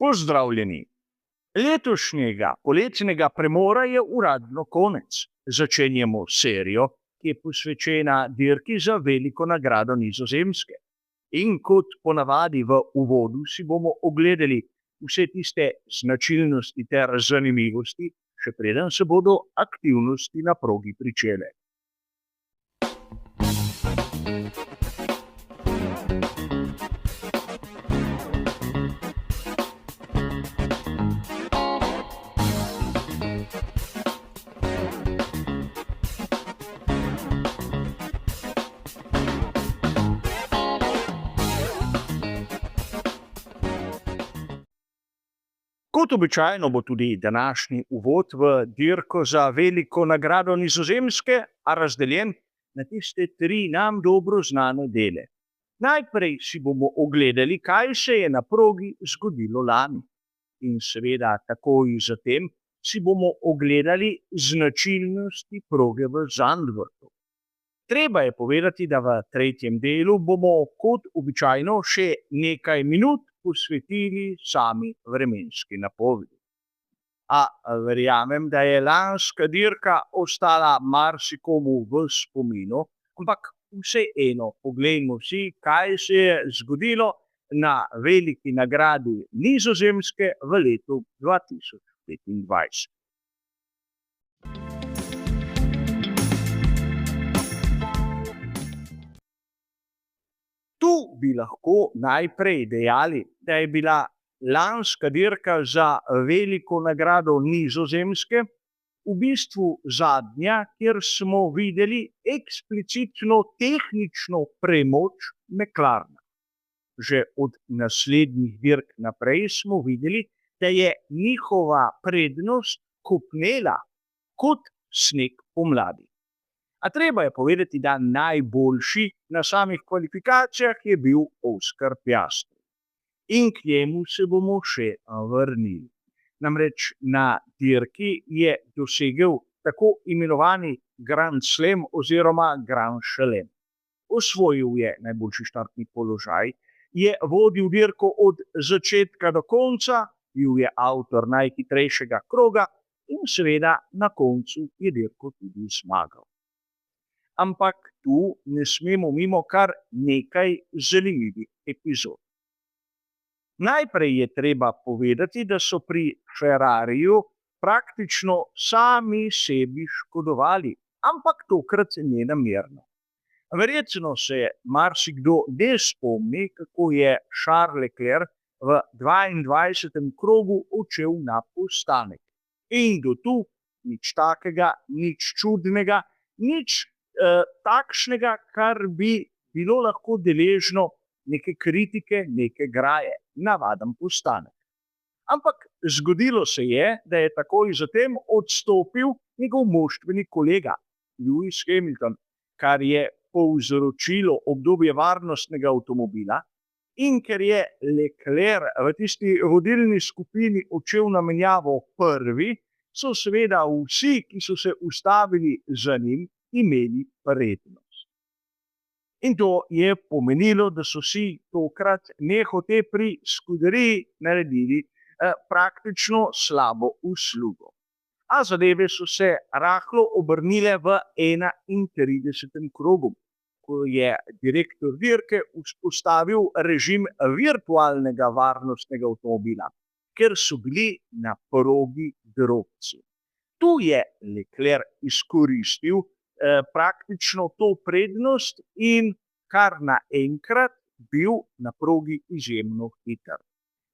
Pozdravljeni! Letošnjega poletnega premora je uradno konec. Začenjamo serijo, ki je posvečena dirki za veliko nagrado Nizozemske. In kot ponavadi v uvodu si bomo ogledali vse tiste značilnosti ter zanimivosti, še preden se bodo aktivnosti na progi pričele. Kot običajno bo tudi današnji uvod v dirko za veliko nagrado Nizozemske, a razdeljen na tiste tri nam dobro znane dele. Najprej si bomo ogledali, kaj se je na progi zgodilo lani. In seveda takoj zatem si bomo ogledali značilnosti proge v Zandvoortu. Treba je povedati, da v tretjem delu bomo kot običajno še nekaj minut posvetili sami vremenski napovedi. A verjamem, da je lanska dirka ostala marsikomu v spominu, ampak vseeno poglejmo si, kaj se je zgodilo na veliki nagradi Nizozemske v letu 2025. Tu bi lahko najprej dejali, da je bila lanska dirka za veliko nagrado Nizozemske v bistvu zadnja, kjer smo videli eksplicitno tehnično premoč McLarena. Že od naslednjih dirk naprej smo videli, da je njihova prednost kopnela kot sneg pomladi. A treba je povedati, da najboljši na samih kvalifikacijah je bil Oscar Piastri. In k njemu se bomo še vrnili. Namreč na dirki je dosegel tako imenovani Grand Slam oziroma Grand Chelem. Osvojil je najboljši štartni položaj, je vodil dirko od začetka do konca, bil je avtor najhitrejšega kroga in seveda na koncu je dirko tudi zmagal. Ampak tu ne smemo mimo kar nekaj zanimivih epizod. Najprej je treba povedati, da so pri Ferrariju praktično sami sebi škodovali, ampak tokrat ne namerno. Verjetno se marsikdo ne spomni, kako je Charles Leclerc v 22. krogu odšel na postanek. In do tu nič takega, nič čudnega, nič takšnega, kar bi bilo lahko deležno neke kritike, neke graje, navaden postanek. Ampak zgodilo se je, da je takoj zatem odstopil njegov moštveni kolega Lewis Hamilton, kar je povzročilo obdobje varnostnega avtomobila, in ker je Leclerc v tisti vodilni skupini odšel na menjavo prvi, so seveda vsi, ki so se ustavili za njim, imeli prednost. In to je pomenilo, da so si tokrat nehote pri Scuderii naredili praktično slabo uslugo. A zadeve so se rahlo obrnile v 31. krogu, ko je direktor dirke vzpostavil režim virtualnega varnostnega avtomobila, ker so bili na progi drobci. Tu je Leclerc izkoristil praktično to prednost in kar naenkrat bil na progi izjemno hiter.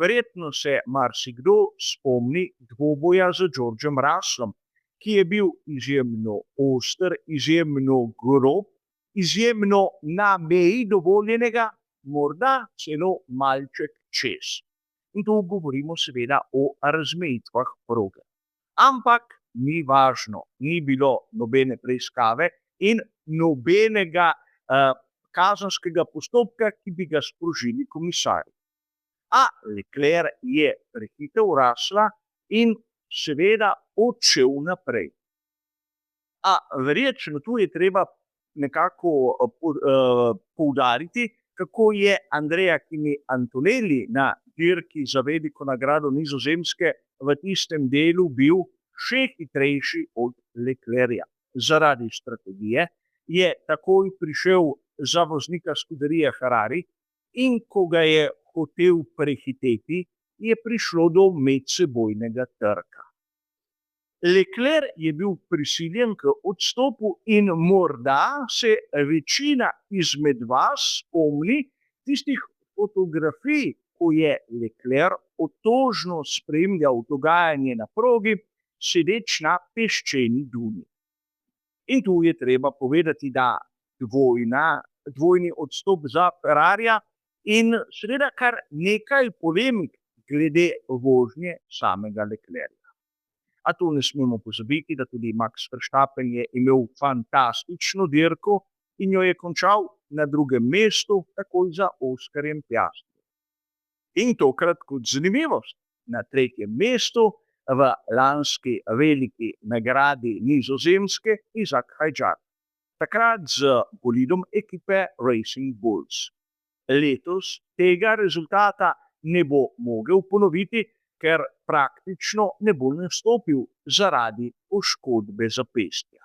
Verjetno se marsikdo spomni dvoboja z Georgem Russellom, ki je bil izjemno oster, izjemno grob, izjemno na meji dovoljenega, morda celo malček čez. In tu govorimo seveda o razmejitvah proge. Ampak ni važno, ni bilo nobene preiskave in nobenega kazenskega postopka, ki bi ga sprožili komisarji. A Leclerc je prehitel Russella in seveda odšel naprej. A verjetno tu je treba nekako poudariti, kako je Andrea Kimi Antonelli na dirki za veliko nagrado Nizozemske v tistem delu bil še hitrejši od Leclerca. Zaradi strategije je takoj prišel za voznika Scuderia Ferrari in ko ga je hotel prehiteti, je prišlo do medsebojnega trka. Leclerc je bil prisiljen k odstopu in morda se večina izmed vas spomni tistih fotografij, ko je Leclerc otožno spremljal dogajanje na progi, sedeč na peščeni duni. In tu je treba povedati, da dvojni odstop za Ferrarija in seveda kar nekaj polemik glede vožnje samega Leclerca. A tu ne smemo pozabiti, da tudi Max Verstappen je imel fantastično dirko in jo je končal na drugem mestu, takoj za Oskarjem Piastrijem. In tokrat kot zanimivost, na tretjem mestu v lanski veliki nagradi Nizozemske Izak Hadjar, takrat z bolidom ekipe Racing Bulls. Letos tega rezultata ne bo mogel ponoviti, ker praktično ne bo nastopil zaradi poškodbe zapestja.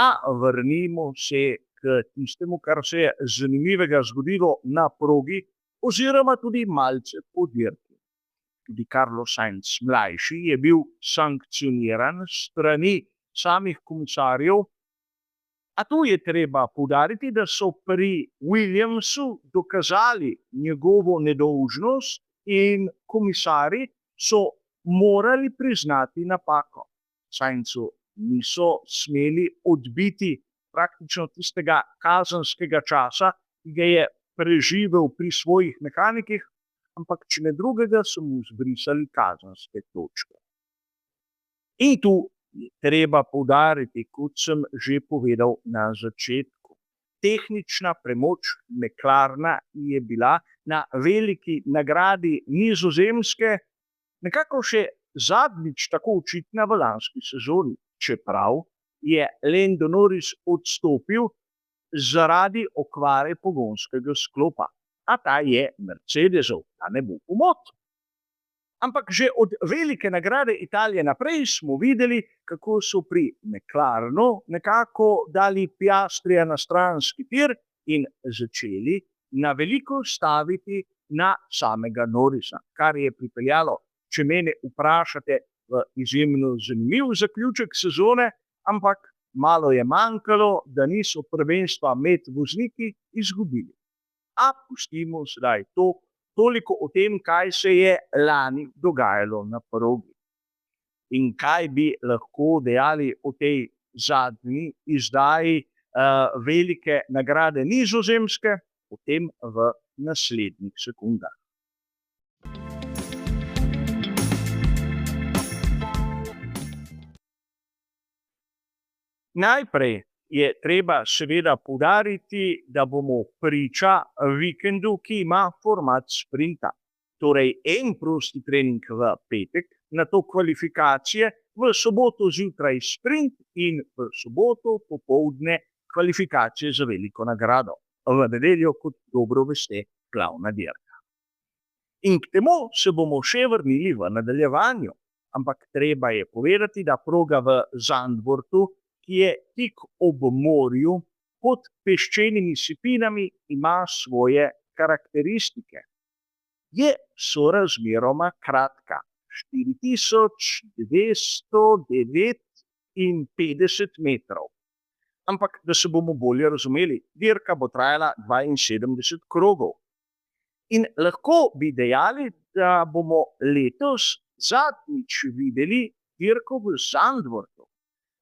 A vrnimo se k tistemu, kar se je zanimivega zgodilo na progi oziroma tudi malce po dirki. Tudi Carlos Sainz mlajši je bil sankcioniran s strani samih komisarjev. A tu je treba poudariti, da so pri Williamsu dokazali njegovo nedolžnost in komisarji so morali priznati napako. Sainzu niso smeli odbiti praktično tistega kazenskega časa, ki ga je preživel pri svojih mehanikih, ampak če ne drugega so mu zbrisali kazenske točke. In tu je treba poudariti, kot sem že povedal na začetku, tehnična premoč McLarena je bila na veliki nagradi Nizozemske nekako še zadnjič tako očitna v lanski sezoni, čeprav je Lando Norris odstopil zaradi okvare pogonskega sklopa. A ta je Mercedesov, ta ne bo pomot. Ampak že od velike nagrade Italije naprej smo videli, kako so pri McLarenu nekako dali Piastrija na stranski tir in začeli na veliko staviti na samega Norrisa, kar je pripeljalo, če mene vprašate, v izjemno zanimiv zaključek sezone, ampak malo je manjkalo, da niso prvenstva med vozniki izgubili. A pustimo sedaj to. Toliko o tem, kaj se je lani dogajalo na progi. In kaj bi lahko dejali o tej zadnji izdaji velike nagrade Nizozemske, o tem v naslednjih sekundah. Najprej je treba seveda poudariti, da bomo priča vikendu, ki ima format sprinta. Torej en prosti trening v petek, nato kvalifikacije, v soboto zjutraj sprint in v soboto popoldne kvalifikacije za veliko nagrado. V nedeljo, kot dobro veste, glavna dirka. In k temu se bomo še vrnili v nadaljevanju, ampak treba je povedati, da proga v Zandvoortu, ki je tik ob morju, pod peščenimi sipinami, ima svoje karakteristike. Je sorazmeroma kratka, 4259 metrov. Ampak, da se bomo bolje razumeli, dirka bo trajala 72 krogov. In lahko bi dejali, da bomo letos zadnjič videli dirko v Zandvoortu.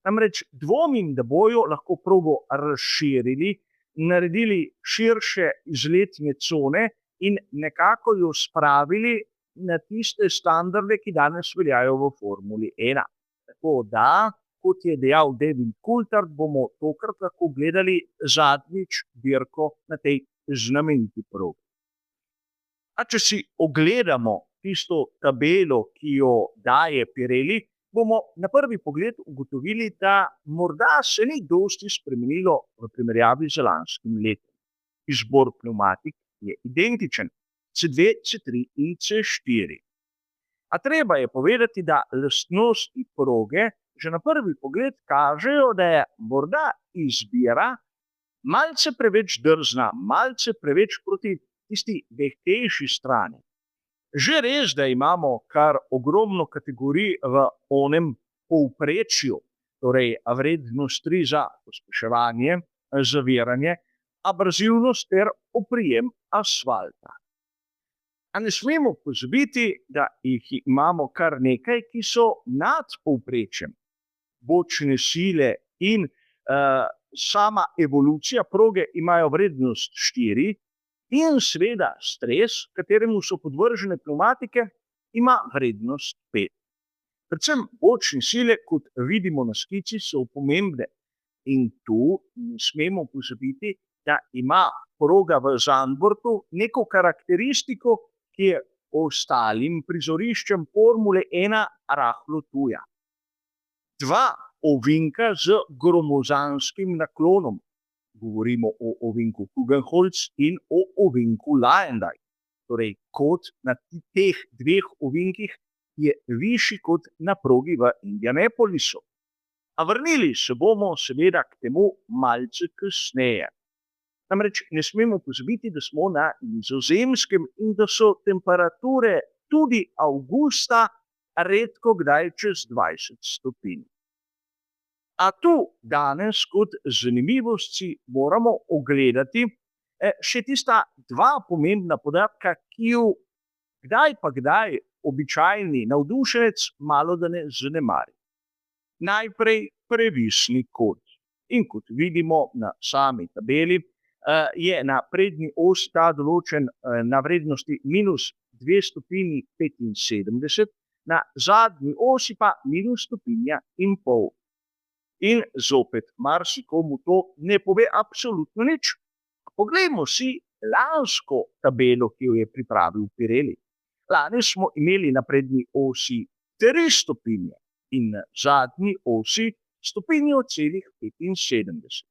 Namreč dvomim, da bojo lahko progo razširili, naredili širše izletne cone in nekako jo spravili na tiste standarde, ki danes veljajo v Formuli 1. Tako da, kot je dejal David Coulthard, bomo tokrat lahko gledali zadnjič dirko na tej znameniti progi. A če si ogledamo tisto tabelo, ki jo daje Pirelli, bomo na prvi pogled ugotovili, da morda se ni dosti spremenilo v primerjavi z lanskim letom. Izbor pnevmatik je identičen, C2, C3 in C4. A treba je povedati, da lastnosti proge že na prvi pogled kažejo, da je morda izbira malce preveč drzna, malce preveč proti tisti vehkejši strani. Že res, da imamo kar ogromno kategorij v onem povprečju, torej vrednost 3 za pospeševanje, zaviranje, abrazivnost ter oprijem asfalta. A ne smemo pozabiti, da jih imamo kar nekaj, ki so nad povprečjem. Bočne sile in sama evolucija proge imajo vrednost 4 in seveda stres, kateremu so podvržene pnevmatike, ima vrednost 5. Predvsem bočne sile, kot vidimo na skici, so pomembne. In tu ne smemo pozabiti, da ima proga v Zandvoortu neko karakteristiko, ki je ostalim prizoriščem Formule 1 rahlo tuja. 2 ovinka z gromozanskim naklonom. Govorimo o ovinku Kugenholz in o ovinku Leyendyke. Torej, kot na teh 2 ovinkih je višji kot na progi v Indianapolisu. A vrnili se bomo seveda k temu malce kasneje. Namreč ne smemo pozabiti, da smo na Nizozemskem in da so temperature tudi avgusta redko kdaj čez 20 stopinj. A tu danes kot zanimivost si moramo ogledati še tista 2 pomembna podatka, ki ju kdaj pa kdaj običajni navdušenec malodane zanemari. Najprej previsni kot. In kot vidimo na sami tabeli, je na prednji osi ta določen na vrednosti minus 2 stopinji 75, na zadnji osi pa minus stopinja in pol. In zopet marsikomu to ne pove absolutno nič. Poglejmo si lansko tabelo, ki jo je pripravil Pirelli. Lani smo imeli na prednji osi 3 stopinje in na zadnji osi stopinjo celih 75.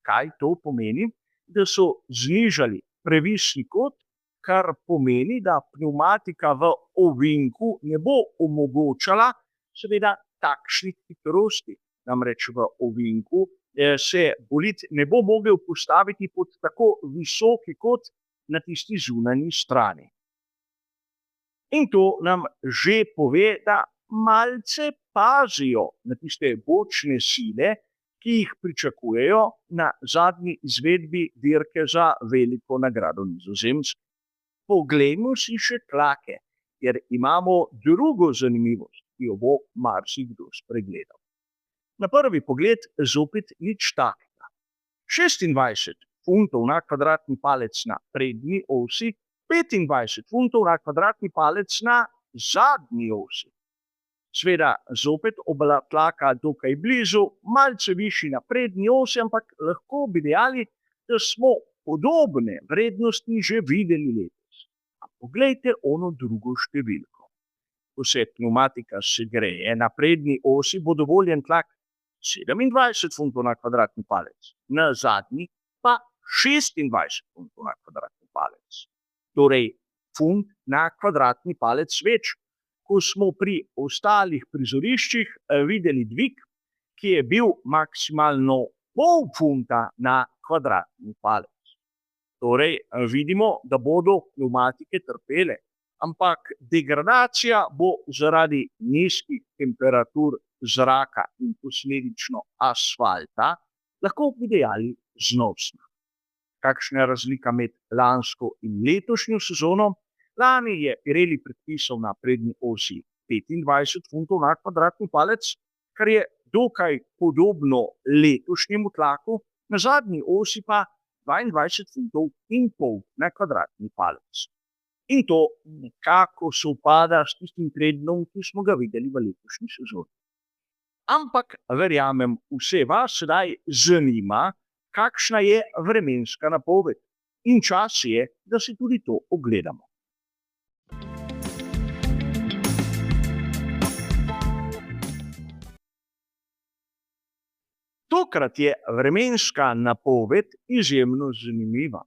Kaj to pomeni? Da so znižali previsni kot, kar pomeni, da pnevmatika v ovinku ne bo omogočala seveda takšnih hitrosti. Namreč v ovinku se bolid ne bo mogel postaviti pod tako visoki kot na tisti zunanji strani. In to nam že pove, da malce pazijo na tiste bočne sile, ki jih pričakujejo na zadnji izvedbi dirke za veliko nagrado Nizozemske. Poglejmo si še tlake, kjer imamo drugo zanimivost, ki jo bo marsikdo spregledal. Na prvi pogled zopet nič takega. 26 funtov na kvadratni palec na prednji osi, 25 funtov na kvadratni palec na zadnji osi. Sveda zopet oba tlaka dokaj blizu, malce višji na prednji osi, ampak lahko bi dejali, da smo podobne vrednosti že videli letos. A poglejte ono drugo številko. Ko se pnevmatika segreje, na prednji osi bo dovoljen tlak 27 funtov na kvadratni palec, na zadnji pa 26 funtov na kvadratni palec. Torej, funt na kvadratni palec več. Ko smo pri ostalih prizoriščih videli dvig, ki je bil maksimalno pol funta na kvadratni palec. Torej, vidimo, da bodo pnevmatike trpele, ampak degradacija bo zaradi nizkih temperatur zraka in posledično asfalta lahko bi dejali znosna. Kakšna je razlika med lansko in letošnjo sezono? Lani je Pirelli predpisal na prednji osi 25 funtov na kvadratni palec, kar je dokaj podobno letošnjemu tlaku, na zadnji osi pa 22 funtov in pol na kvadratni palec. In to nekako sovpada s tistim trendom, ki smo ga videli v letošnji sezoni. Ampak verjamem, vse vas sedaj zanima, kakšna je vremenska napoved. In čas je, da si tudi to ogledamo. Tokrat je vremenska napoved izjemno zanimiva.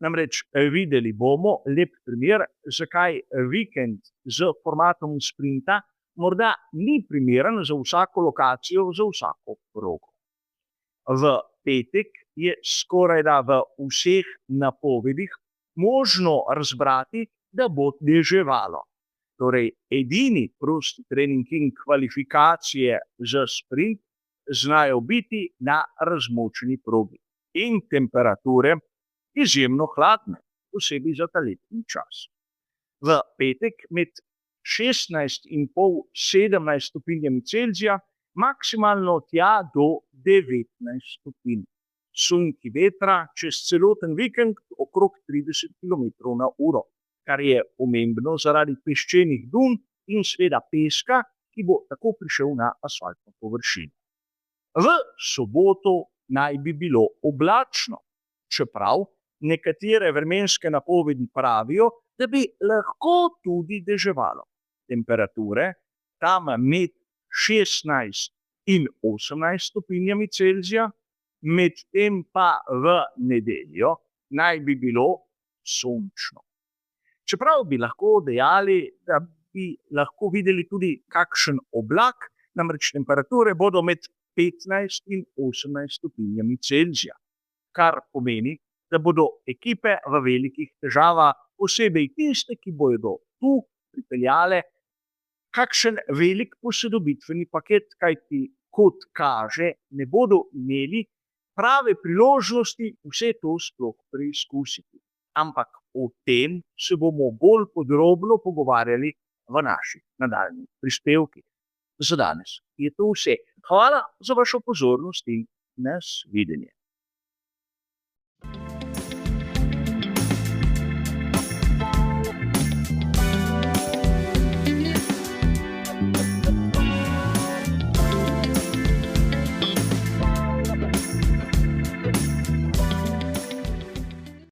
Namreč videli bomo lep primer, zakaj vikend z formatom sprinta morda ni primeren za vsako lokacijo, za vsako progo. V petek je skorajda v vseh napovedih možno razbrati, da bo deževalo. Torej, edini prosti trening in kvalifikacije za sprint znajo biti na razmočeni progi in temperature izjemno hladne, posebej za ta letni čas. V petek med 16,5–17 stopinjami Celzija, maksimalno tja do 19 stopinj. Sunki vetra čez celoten vikend okrog 30 km/h, kar je pomembno zaradi peščenih dun in seveda peska, ki bo tako prišel na asfaltno površino. V soboto naj bi bilo oblačno, čeprav nekatere vremenske napovedi pravijo, da bi lahko tudi deževalo. Temperature tam med 16 in 18 stopinjami Celzija, medtem pa v nedeljo naj bi bilo sončno. Čeprav bi lahko dejali, da bi lahko videli tudi kakšen oblak, namreč temperature bodo med 15 in 18 stopinjami Celzija, kar pomeni, da bodo ekipe v velikih težavah, posebej tiste, ki bodo tu pripeljale kakšen velik posodobitveni paket, kajti kot kaže, ne bodo imeli prave priložnosti vse to sploh preizkusiti. Ampak o tem se bomo bolj podrobno pogovarjali v naših nadaljnjih prispevkih. Za danes je to vse. Hvala za vašo pozornost in nasvidenje.